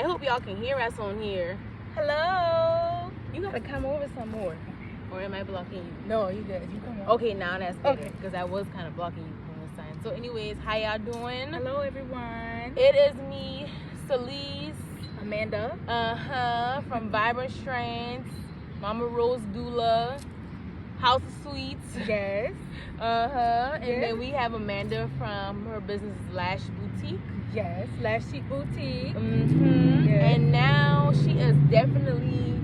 hope y'all can hear us on here. Hello. You gotta come over some more. Or am I blocking you? No, you good. You come on. Okay, now that's better. Okay. Because I was kind of blocking you from this time. So anyways, how y'all doing? Hello, everyone. It is me, Celise. Amanda. From Vibrant Strands, Mamarosedoula, House of Sweets. Yes. And Yes. then we have Amanda from her business Lash Boutique. Yes. Lash Chic Boutique. Yes. And now she is definitely,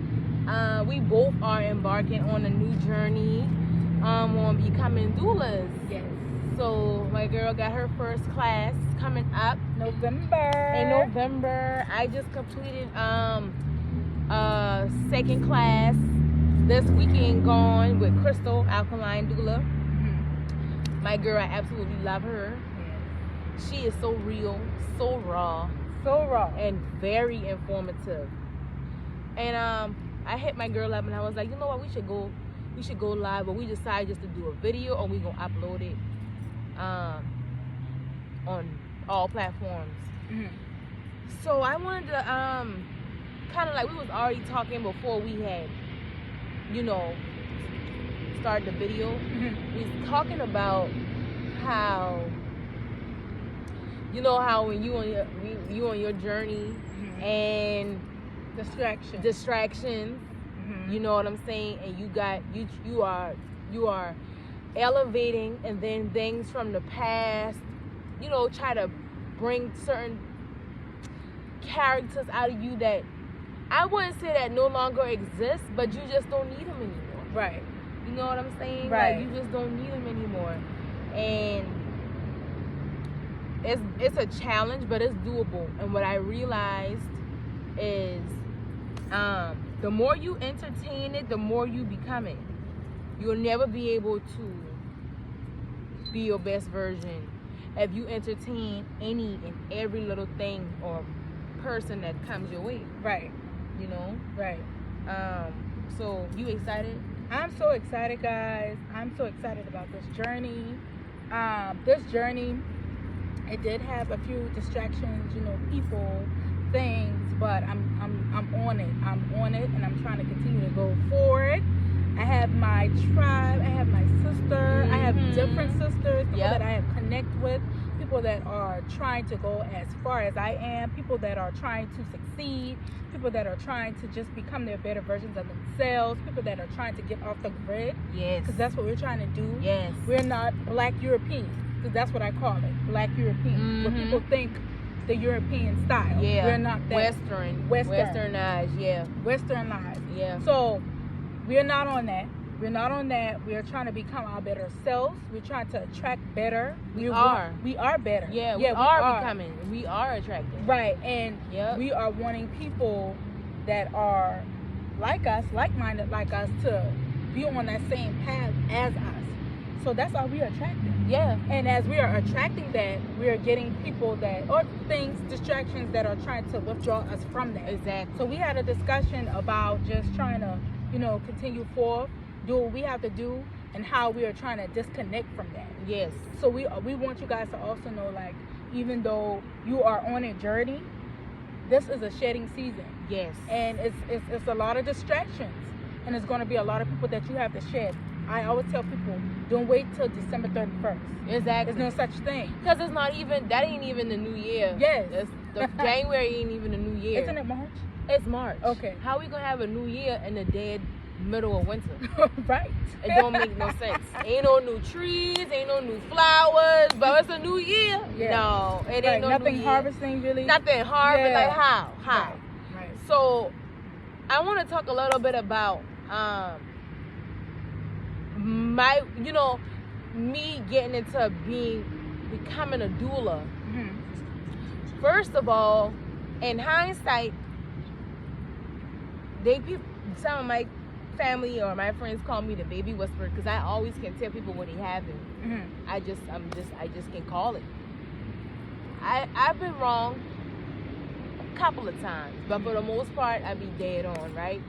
we both are embarking on a new journey on becoming doulas. Yes. So my girl got her first class coming up November. in November. I just completed second class this weekend gone with Crystal, Alkaline Doula. My girl, I absolutely love her. Yes. She is so real, so raw, and very informative. And I hit my girl up and I was like, you know what, we should go live, but we decided just to do a video and we gonna upload it on all platforms. So I wanted to kind of like, we was already talking before we had, started the video. We was talking about how, how when you on your journey and distractions, you know what I'm saying, and you are elevating, and then things from the past, try to bring certain characters out of you that I wouldn't say that no longer exist, but you just don't need them anymore. Right. You know what I'm saying? Right. Like, you just don't need them anymore. And it's a challenge, but it's doable. And what I realized is the more you entertain it, the more you become it. You'll never be able to be your best version if you entertain any and every little thing or person that comes your way. Right. Right. So you excited? I'm so excited, guys. I'm so excited about this journey. This journey, it did have a few distractions, people, things, but I'm on it. I'm on it, and I'm trying to continue to go forward. I have my tribe. I have my sister. I have different sisters, people that I have connect with, people that are trying to go as far as I am, people that are trying to succeed, people that are trying to just become their better versions of themselves, people that are trying to get off the grid. Yes. Because that's what we're trying to do. Yes. We're not Black Europeans, because that's what I call it, Black Europeans. Where people think the European style. Yeah. We're not that. Westernized, yeah. Westernized. Yeah. So we're not on that. We're not on that. We're trying to become our better selves. We're trying to attract better. We are better. Yeah, we are becoming. We are attracting. Right. And we are wanting people that are like us, like-minded like us, to be on that same path as us. So that's all we are attracting. Yeah. And as we are attracting that, we are getting people or things, distractions that are trying to withdraw us from that. Exactly. So we had a discussion about just trying to, continue forth, do what we have to do, and how we are trying to disconnect from that. Yes. So we want you guys to also know, like, even though you are on a journey, this is a shedding season. Yes. And it's a lot of distractions, and it's going to be a lot of people that you have to shed. I always tell people, don't wait till December 31st. Exactly. There's no such thing. Because that ain't even the new year. Yes. The January ain't even the new year. Isn't it March? It's March. Okay. How we gonna have a new year in the dead middle of winter? Right. It don't make no sense. Ain't no new trees, ain't no new flowers, but it's a new year. Yeah. No, it ain't no nothing new year. harvesting really. Nothing harvest. Yeah. Like how? Right. So I want to talk a little bit about me getting into becoming a doula. First of all, in hindsight, some of my family or my friends call me the baby whisperer, because I always can tell people what they having. I just can call it. I've been wrong a couple of times, but for the most part, I be dead on, right?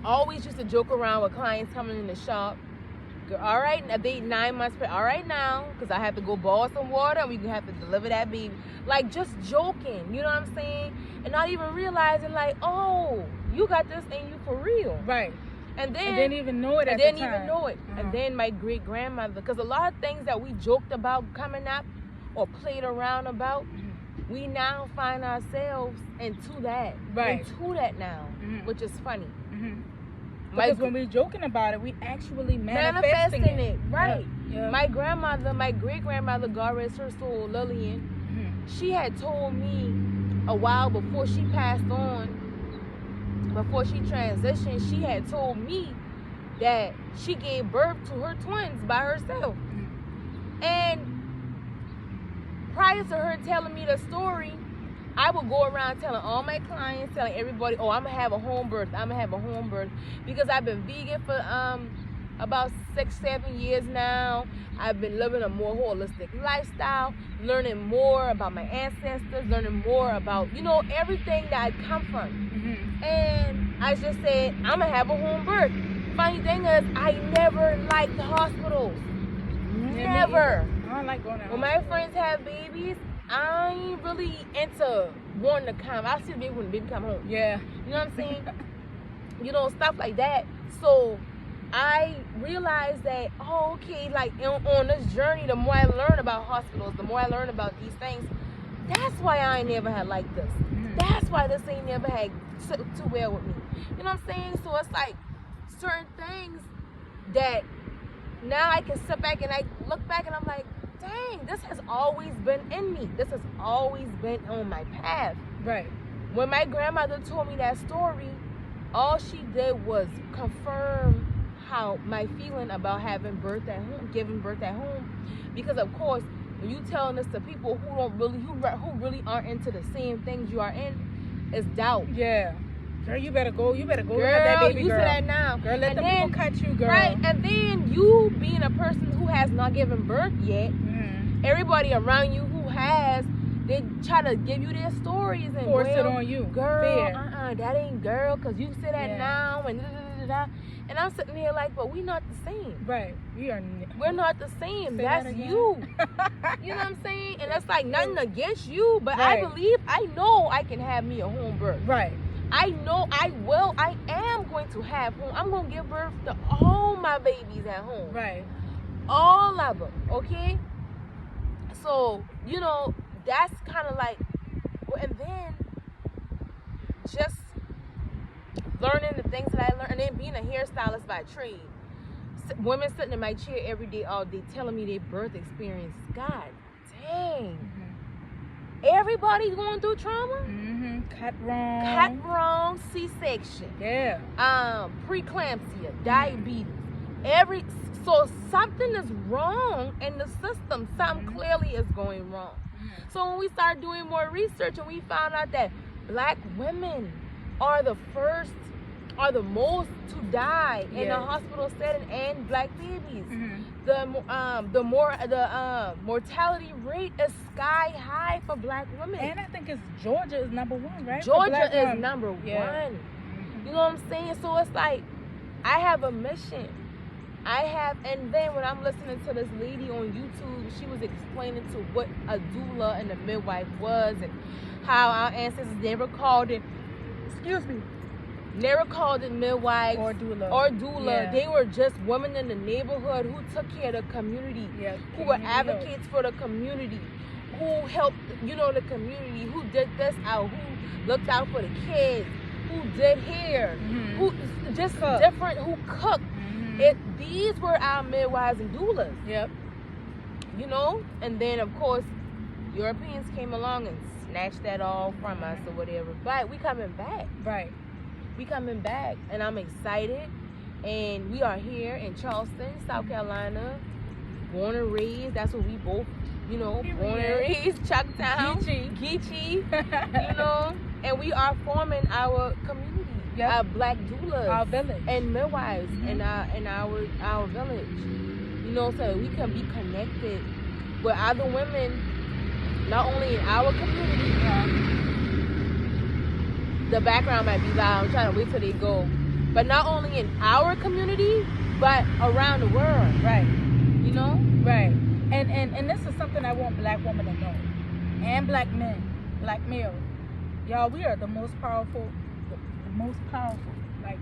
Always used to joke around with clients coming in the shop, all right, a baby 9 months, all right now, because I have to go boil some water and we gonna have to deliver that baby. Like, just joking, you know what I'm saying? And not even realizing, like, oh, you got this in you for real. Right. And then, didn't even know it at the time. Didn't even know it. And then my great-grandmother, because a lot of things that we joked about coming up or played around about, we now find ourselves into that. Right. Into that now, which is funny. Because when we're joking about it, we actually manifesting it. Right. Yep. My grandmother, my great-grandmother, God rest her soul, Lillian, she had told me a while before she passed on, before she transitioned, she had told me that she gave birth to her twins by herself. And prior to her telling me the story, I would go around telling all my clients, telling everybody, oh, I'm gonna have a home birth, I'm gonna have a home birth, because I've been vegan for about 6-7 years now. I've been living a more holistic lifestyle, learning more about my ancestors, learning more about, you know, everything that I come from. And I just said, I'm gonna have a home birth. Funny thing is, I never liked the hospitals. Never. I don't like going out. When my friends have babies, I ain't really into wanting to come. I'll see the baby when the baby come home. Yeah. You know what I'm saying? You know, stuff like that. So I realized that, oh, okay, like on this journey, the more I learn about hospitals, the more I learn about these things, that's why I ain't never had like this. That's why this ain't never had too well with me. You know what I'm saying? So it's like certain things that now I can sit back and I look back and I'm like, dang, this has always been in me. This has always been on my path. Right. When my grandmother told me that story, all she did was confirm how my feeling about having birth at home, giving birth at home, because of course, when you telling this to people who don't really, who really aren't into the same things you are in, it's doubt. Yeah. Girl, you better go. You better go. Girl, have that baby, you girl. say that now. Girl, let and them then, people cut you, girl. Right, and then you being a person who has not given birth yet, everybody around you who has, they try to give you their stories and force it on you. Girl, that ain't girl, because you say that now and da-da-da-da-da. And I'm sitting here like, but we not the same. Right. We're not the same. That's you. You know what I'm saying? And that's like nothing against you, but I know I can have me a home birth. Right. I know I will. I am going to have home. I'm going to give birth to all my babies at home. Right. All of them. Okay? So, you know, that's kind of like, and then just learning the things that I learned, and then being a hairstylist by trade. Women sitting in my chair every day, all day, telling me their birth experience. God dang. Everybody's going through trauma. Cut wrong, C-section. Yeah. Preeclampsia, diabetes. So something is wrong in the system. Something clearly is going wrong. So when we start doing more research and we found out that Black women are the most to die in a hospital setting, and Black babies. The mortality rate is sky high for Black women. And I think Georgia is number one, right? Georgia is number one. You know what I'm saying? So it's like, I have a mission. And then when I'm listening to this lady on YouTube, she was explaining to what a doula and a midwife was, and how our ancestors never called it, never called it midwives or doula. Yeah. They were just women in the neighborhood who took care of the community, who were advocates for the community, who helped, you know, the community, who did this out, who looked out for the kids, who did hair, who just different, who cooked. These were our midwives and doulas. You know, and then of course Europeans came along and snatched that all from us or whatever. But we coming back. Right. We coming back, and I'm excited. And we are here in Charleston, South Carolina, born and raised. That's what we both, you know, born and raised, Chucktown, Geechee, you know. And we are forming our community, our Black doulas, our village, and midwives, and our village. You know, so we can be connected with other women, not only in our community. The background might be loud. I'm trying to wait till they go. But not only in our community, but around the world. Right. You know? Right. And this is something I want black women to know. And black men, black males. Y'all, we are the most powerful. The most powerful. Like,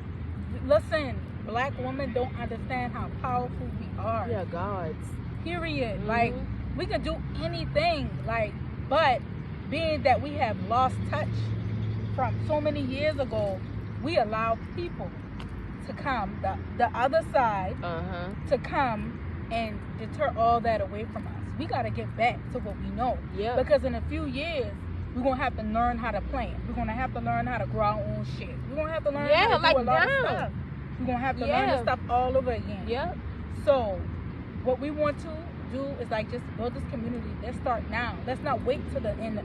listen, black women don't understand how powerful we are. We are gods. Period. Like, we can do anything. Like, but being that we have lost touch from so many years ago, we allow people to come, the other side, to come and deter all that away from us. We got to get back to what we know. Yeah. Because in a few years, we're going to have to learn how to plan. We're going to have to learn how to grow our own shit. We're going to have to learn how to do a lot of stuff. We're going to have to learn this stuff all over again. Yeah. So, what we want to do is like just build this community. Let's start now. Let's not wait till the end.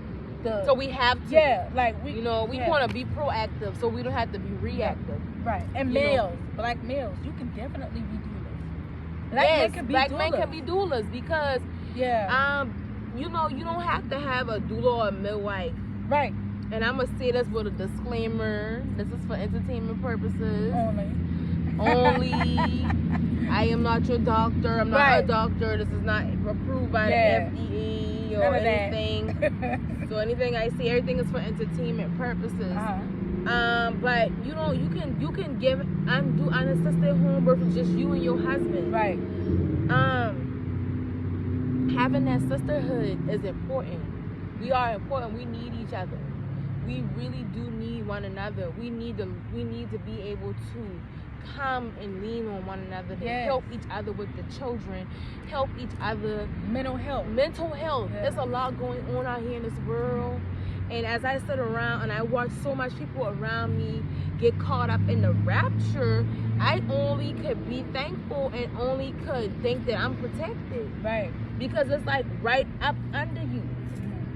So we have to. Yeah, like we. You know, we want to be proactive, so we don't have to be reactive. Right. And males, black males, you can definitely be doulas. Black men can be black doulas. men can be doulas because you know, you don't have to have a doula or a midwife. Right. And I'm gonna say this with a disclaimer. This is for entertainment purposes. Only. I am not your doctor. I'm not a doctor. This is not approved by the FDA or anything. So anything I say, everything is for entertainment purposes. But you know, you can give and do unassisted home birth with just you and your husband. Right. Having that sisterhood is important. We are important. We need each other. We really do need one another. We need to be able to come and lean on one another to help each other with the children, help each other. Mental health. There's a lot going on out here in this world. And as I sit around and I watch so much people around me get caught up in the rapture, I only could be thankful and only could think that I'm protected. Right. Because it's like right up under you.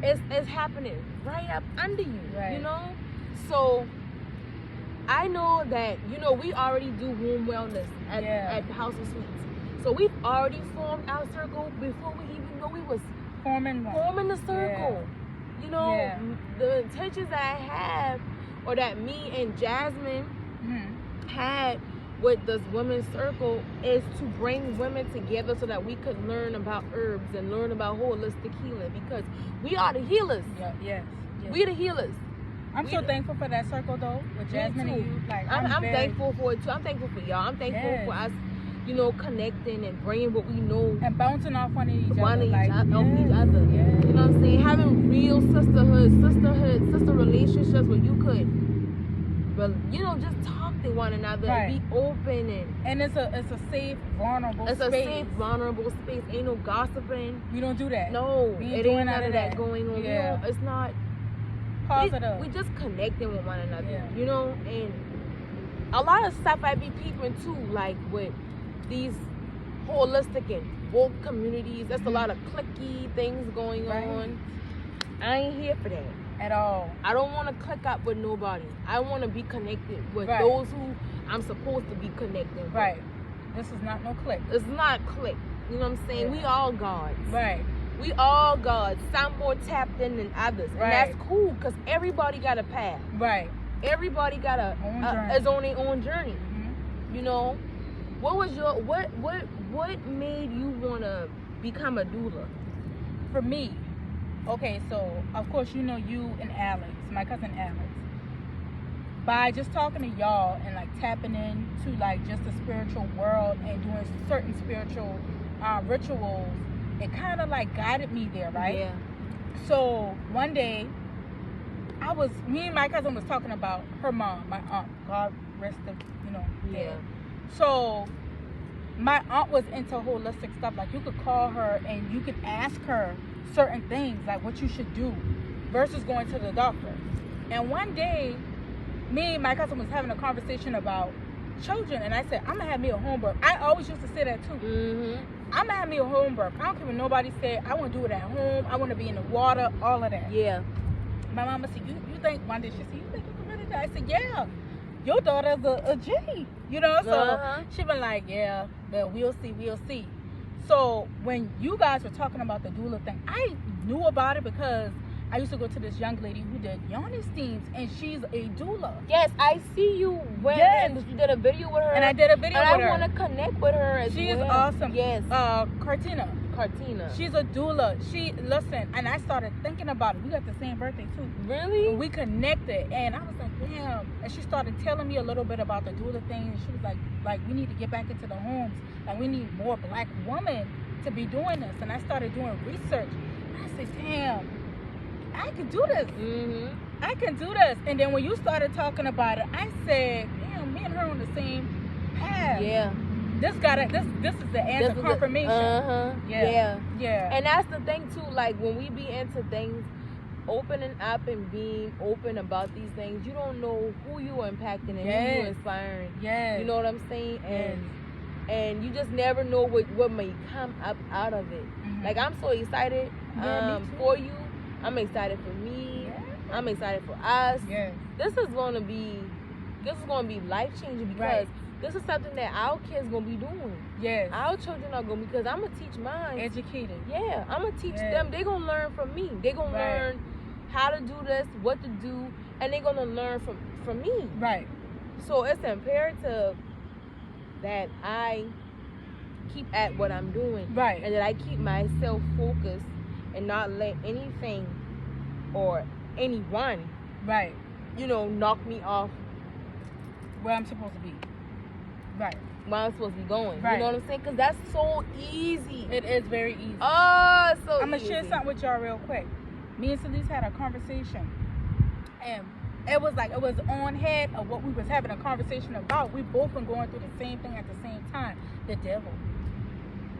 It's happening right up under you. Right. You know? So I know that, you know, we already do home wellness at the House of Sweets. So we've already formed our circle before we even know we was forming the circle. You know, the intentions that I have, or that me and Jasmine had with this women's circle, is to bring women together so that we could learn about herbs and learn about holistic healing, because we are the healers. Yes. We the healers. I'm so thankful for that circle though, with Jasmine and you. Like, I'm thankful for it too. I'm thankful for y'all. I'm thankful for us, you know, connecting and bringing what we know and bouncing off one of each other. You know what I'm saying? Having real sister relationships where you could, but you know, just talk to one another and be open and it's a safe, vulnerable space. It's a safe, vulnerable space. Ain't no gossiping. We don't do that. No, it ain't none of that going on. Yeah. It's not positive. We just connecting with one another, you know, and a lot of stuff I be peeping too, like with these holistic and woke communities. There's a lot of cliquey things going on. I ain't here for that at all. I don't want to click up with nobody. I want to be connected with those who I'm supposed to be connected with. Right. This is not no click. It's not click. You know what I'm saying? We all gods. Right. We all gods. Some more tapped in than others. And that's cool, because everybody got a path. Right. Everybody got is on their own journey. You know? What was your what made you want to become a doula? For me, okay, so of course you know you and Alex, my cousin Alex. By just talking to y'all and like tapping into like just the spiritual world and doing certain spiritual rituals, it kind of like guided me there, right? Yeah. So one day, me and my cousin was talking about her mom, my aunt, God rest her, you know, dead. So my aunt was into holistic stuff. Like you could call her and you could ask her certain things, like what you should do versus going to the doctor. And one day, me and my cousin was having a conversation about children, and I said, I'm gonna have me a home birth. I always used to say that too. I'm gonna have me a home birth. I don't care what nobody said. I want to do it at home. I want to be in the water, all of that. Yeah. My mama said, you think, one day she said, you think you can really die? I said, yeah. Your daughter's a G, you know? So she been like, yeah, but we'll see. So when you guys were talking about the doula thing, I knew about it because I used to go to this young lady who did yoni steams, and she's a doula. Yes, I see you when Yes. and you did a video with her. And I did a video and with her. I want to connect with her as She well. is awesome. Yes. Cartina. She's a doula. Listen, and I started thinking about it. We got the same birthday too. Really? We connected, and I was like, damn. And she started telling me a little bit about the doula thing. And she was like, we need to get back into the homes. Like, we need more black women to be doing this. And I started doing research. And I said, damn, I can do this. Mm-hmm. I can do this. And then when you started talking about it, I said, damn, me and her on the same path. Yeah. This is the answer, confirmation. Yeah. And that's the thing too, like when we be into things, opening up and being open about these things, you don't know who you are impacting and who you are inspiring. Yes. You know what I'm saying? Yes. And you just never know what may come up out of it. Mm-hmm. Like, I'm so excited me too. for you. I'm excited for me. Yeah. I'm excited for us. Yes. This is gonna be life changing because this is something that our kids gonna be doing. Yes. Our children are gonna, because I'm gonna teach mine. Educated. Yeah, I'm gonna teach them. They gonna learn from me. They gonna learn how to do this, what to do, and they gonna learn from me. Right. So it's imperative that I keep at what I'm doing. Right. And that I keep myself focused and not let anything or anyone, right, knock me off where I'm supposed to be. Right. Where I'm supposed to be going. Right. You know what I'm saying? Because that's so easy. It is very easy. Oh, so I'm going to share something with y'all real quick. Me and Celeste had a conversation. And it was on head of what we was having a conversation about. We both been going through the same thing at the same time. The devil.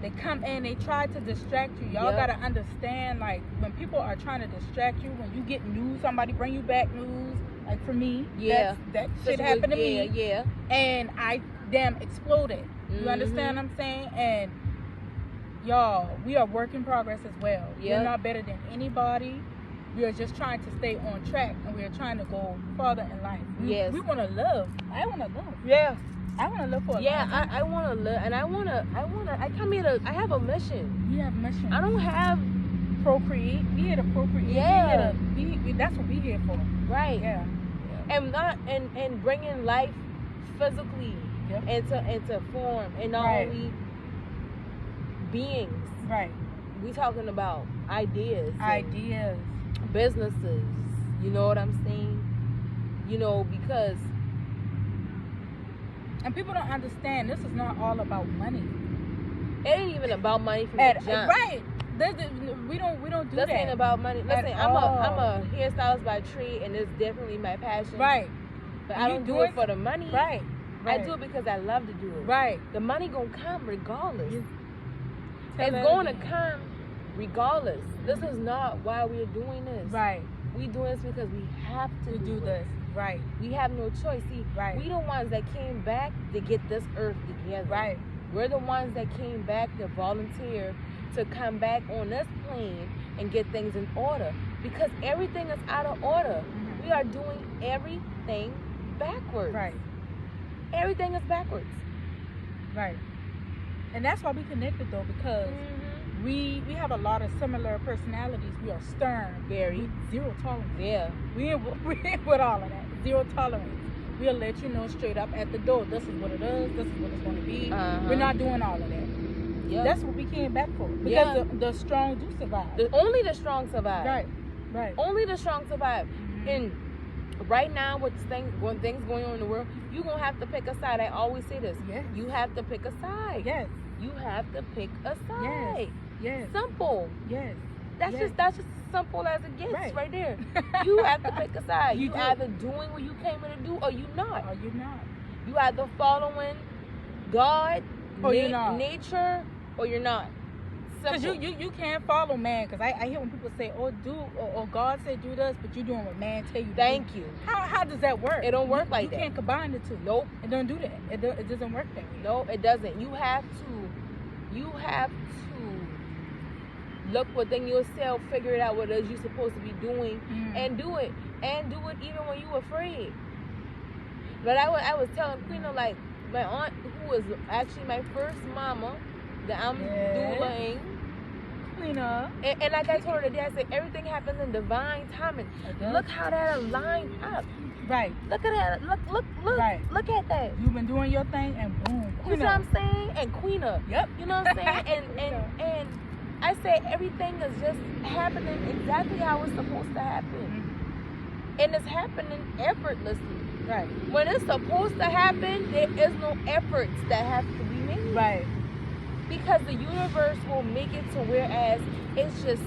They come in, they try to distract you. Y'all got to understand, like, when people are trying to distract you, when you get news, somebody bring you back news, like for me, that shit happened to me. Yeah. And I exploded. You understand what I'm saying? And y'all, we are work in progress as well. We're not better than anybody. We are just trying to stay on track, and we are trying to go farther in life. We want to love. I want to love. Yeah. I want to live for a I want to live, and I come here to, I have a mission. You have a mission. I don't have procreate. We here to procreate. Yeah. That's what we here for. Right. Yeah. And bringing life physically into form, and not only beings. Right. We talking about ideas, businesses. You know what I'm saying? Because. And people don't understand, this is not all about money. It ain't even about money from the jump. Right. We don't do that. This ain't about money. Listen, I'm a hairstylist by trade, and it's definitely my passion. Right. But I don't do it for the money. Right. I do it because I love to do it. Right. The money gonna come regardless. It's going to come regardless. This is not why we're doing this. Right. We doing this because we have to do this. Right. We have no choice. See, we the ones that came back to get this earth together. Right. We're the ones that came back to volunteer to come back on this plane and get things in order. Because everything is out of order. Mm-hmm. We are doing everything backwards. Right. Everything is backwards. Right. And that's why we connected, though, because we have a lot of similar personalities. We are stern. Very. Zero tolerance. Yeah. We ain't with all of that. Zero tolerance. We'll let you know straight up at the door. This is what it is. This is what it's going to be. We're not doing all of that. Yep. That's what we came back for. Because the strong do survive. Only the strong survive. Right. Only the strong survive. Mm-hmm. And right now, with things going on in the world, you're going to have to pick a side. I always say this. Yes. You have to pick a side. Yes. You have to pick a side. Yes. Simple. Yes. That's just as simple as it gets right there. You have to pick a side. You either doing what you came here to do, or you not. You either following God, or you're not. Nature, or you're not. Because you can't follow man. Because I hear when people say, or God said do this, but you're doing what man tell you. Thank you. How does that work? It don't work like that. You can't combine the two. Nope. It don't do that. It doesn't work that way. No, it doesn't. You have to look within yourself, figure it out what it is you're supposed to be doing, and do it. And do it even when you're afraid. But I was telling Queen, like, my aunt, who was actually my first mama, that I'm doulaing, Queena. And like I told her today, I said everything happens in divine timing. Look how that aligned up. Right. Look at that. Look. Right. Look at that. You've been doing your thing, and boom, You know what I'm saying? And Queena. Yep. You know what I'm saying? And I say everything is just happening exactly how it's supposed to happen. And it's happening effortlessly. Right. When it's supposed to happen, there is no efforts that have to be made. Right. Because the universe will make it to whereas it's just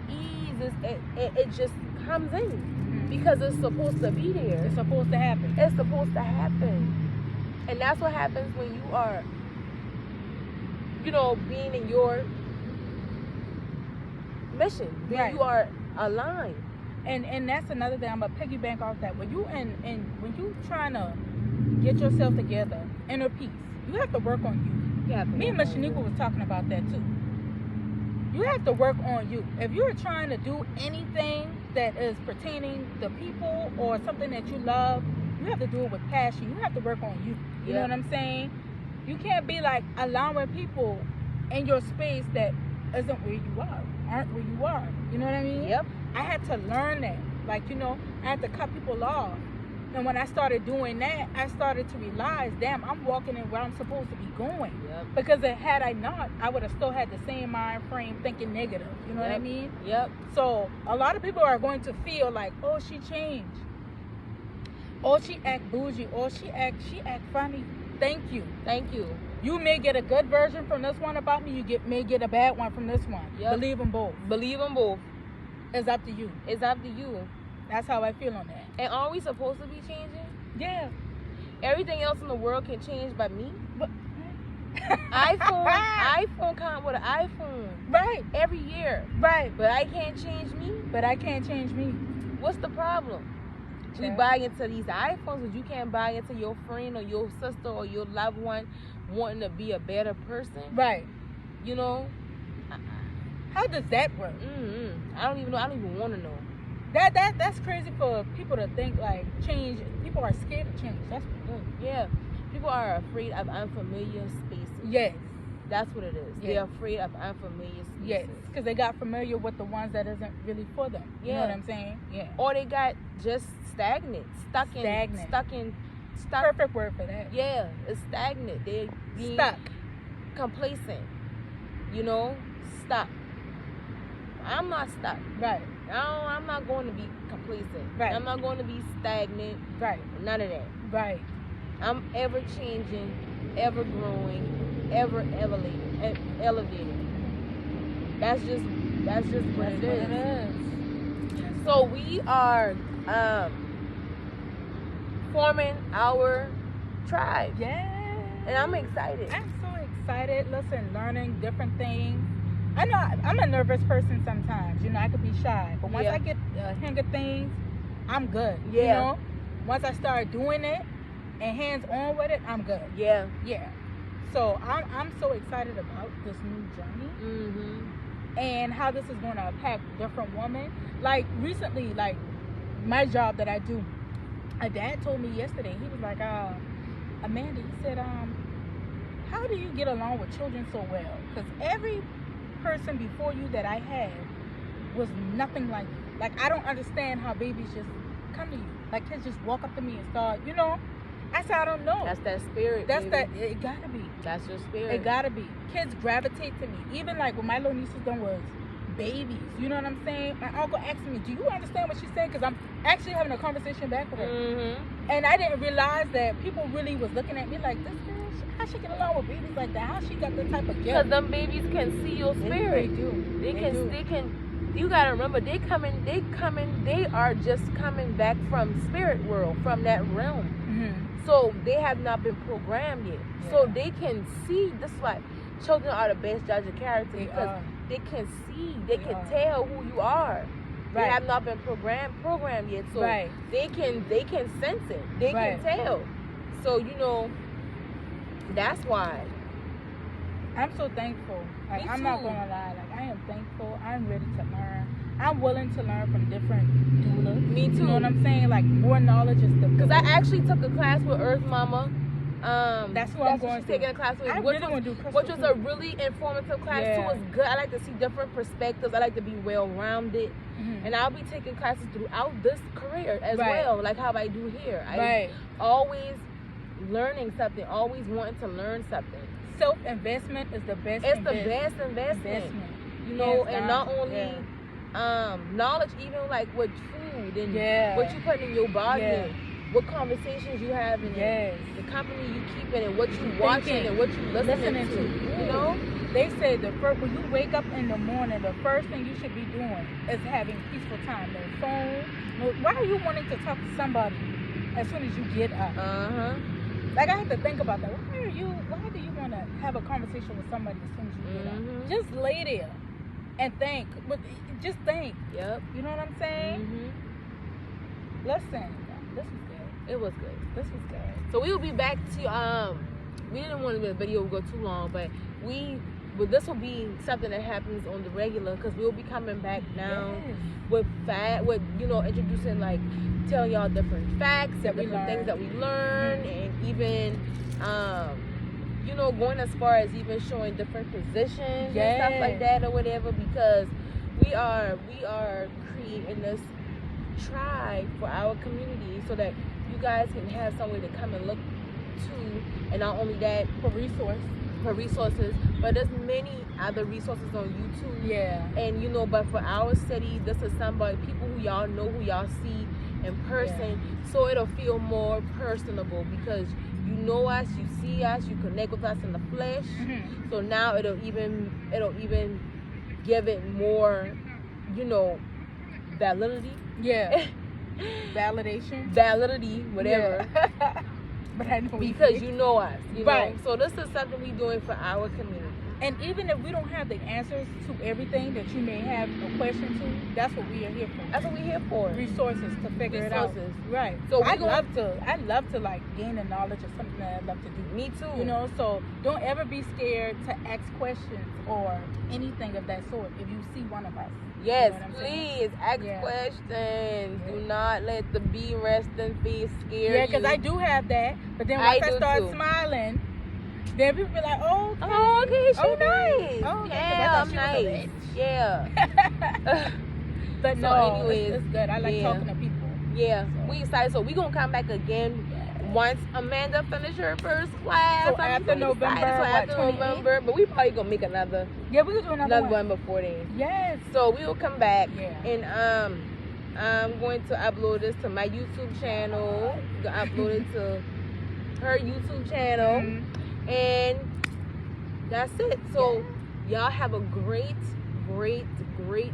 ease, it just comes in. Because it's supposed to be there. It's supposed to happen. It's supposed to happen. And that's what happens when you are, being in your mission. When you are aligned. And that's another thing. I'm gonna piggyback off that. When you when you trying to get yourself together, inner peace, you have to work on you. Yeah. Me and Miss Shaniqua was talking about that too. You have to work on you. If you're trying to do anything that is pertaining to people or something that you love, you have to do it with passion. You have to work on you. You know what I'm saying? You can't be like allowing people in your space that isn't where you are, aren't where you are. You know what I mean? Yep. I had to learn that. Like, I had to cut people off. And when I started doing that, I started to realize, damn, I'm walking in where I'm supposed to be going. Yep. Because had I not, I would have still had the same mind frame thinking negative. You know what I mean? Yep. So a lot of people are going to feel like, oh, she changed. Oh, she act bougie. Oh, she act funny. Thank you. Thank you. You may get a good version from this one about me. You may get a bad one from this one. Yep. Believe them both. Believe them both. It's up to you. It's up to you. That's how I feel on that. And are we supposed to be changing? Yeah. Everything else in the world can change by me. But, iPhone come with an iPhone. Right. Every year. Right. But I can't change me. But I can't change me. What's the problem? We buy into these iPhones, but you can't buy into your friend or your sister or your loved one wanting to be a better person. Right. How does that work? I don't even know. I don't even want to know. That's crazy for people to think like change. People are scared of change. That's yeah. People are afraid of unfamiliar spaces. Yes. That's what it is. Yes. They're afraid of unfamiliar spaces. Yes, because they got familiar with the ones that isn't really for them. You know what I'm saying? Yeah. Or they got just stagnant. Stuck. Perfect word for that. Yeah, it's stagnant. They're being stuck. Complacent. Stuck. I'm not stuck. Right. I'm not going to be complacent. Right. I'm not going to be stagnant. Right. None of that. Right. I'm ever changing, ever growing, ever elevating. That's just what it is. So we are forming our tribe. Yeah. And I'm excited. I'm so excited. Listen, learning different things. I know I'm a nervous person sometimes. I could be shy. But once I get the hang of things, I'm good. Yeah. Once I start doing it and hands on with it, I'm good. Yeah. Yeah. So I'm so excited about this new journey. And how this is going to impact different women. Like recently, like my job that I do, my dad told me yesterday, he was like, Amanda, he said, how do you get along with children so well? Because every person before you that I had was nothing like you. Like, I don't understand how babies just come to you. Like, kids just walk up to me and start, I said, I don't know. That's that spirit. That's baby. It gotta be. That's your spirit. It gotta be. Kids gravitate to me. Even like when my little nieces done was babies. You know what I'm saying? My uncle asked me, do you understand what she's saying? Because I'm actually having a conversation back with her. And I didn't realize that people really was looking at me like, this girl, how she get along with babies like that? How she got that type of gift? Because them babies can see your spirit. They do. They can. You gotta remember, they are just coming back from spirit world, from that realm. So they have not been programmed yet. So they can see. This is why children are the best judge of character, because they can see, they can tell who you are. They have not been programmed yet. So they can sense it. They can tell. So that's why. I'm so thankful. Like, Me I'm too. not gonna lie. Like, I am thankful. I'm ready to learn. I'm willing to learn from different doulas. Me too. You know what I'm saying? Like, more knowledge is the. Because I actually took a class with Earth Mama That's who I'm going she's to. taking a class with. I really want to do crystal which was too. a really informative class too. Yeah. It's good. I like to see different perspectives. I like to be well-rounded. And I'll be taking classes throughout this career as well, like how I do here. I always learning something, always wanting to learn something. Self-investment is the best. It's the best investment. You know, and not only knowledge, even like with food and what you put in your body, what conversations you have, and the company you keep in, and what you watching and what you listening to. You know, they say when you wake up in the morning, the first thing you should be doing is having peaceful time. No phone. Why are you wanting to talk to somebody as soon as you get up? Like, I have to think about that. Why do you want to have a conversation with somebody as soon as you get up? Just lay there and think. But just think. Yep. You know what I'm saying? Listen, this was good. It was good. This was good. So we will be back to we didn't want the video to go too long, but this will be something that happens on the regular, because we'll be coming back now with introducing, like, telling y'all different facts and different things that we learned, and even going as far as even showing different positions and stuff like that or whatever, because we are creating this tribe for our community so that you guys can have somewhere to come and look to, and not only that, for resources, but there's many other resources on YouTube. And but for our city, this is people who y'all know, who y'all see in person, so it'll feel more personable, because you know us, you see us, you connect with us in the flesh. So now it'll even give it more, validity. Validity, whatever. But I know because you know us, know. So this is something we're doing for our community. And even if we don't have the answers to everything that you may have a question to, that's what we are here for. That's what we're here for. Resources to figure it out. Right. So I'd love to like gain the knowledge of something that I'd love to do. Me too. So don't ever be scared to ask questions or anything of that sort if you see one of us. Yes, please ask questions. Do not let the bee resting face scare you. Because I do have that. But then once I start smiling, then people be like, okay, she nice. Oh, yeah, I'm nice. Yeah. But no, anyways, it's good. I like talking to people. Yeah, we excited. So we gonna come back again once Amanda finish her first class. So after November, but we probably gonna make another. Yeah, we gonna do another one before then. Yes. So we will come back and I'm going to upload this to my YouTube channel. I'm gonna upload it to her YouTube channel, and that's it. So y'all have a great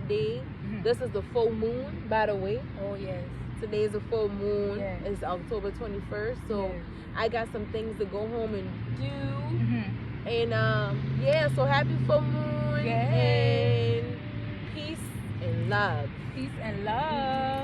day. This is the full moon, by the way. Oh yes. Today is a full moon. It's October 21st. So I got some things to go home and do. And so happy full moon and peace and love. Peace and love.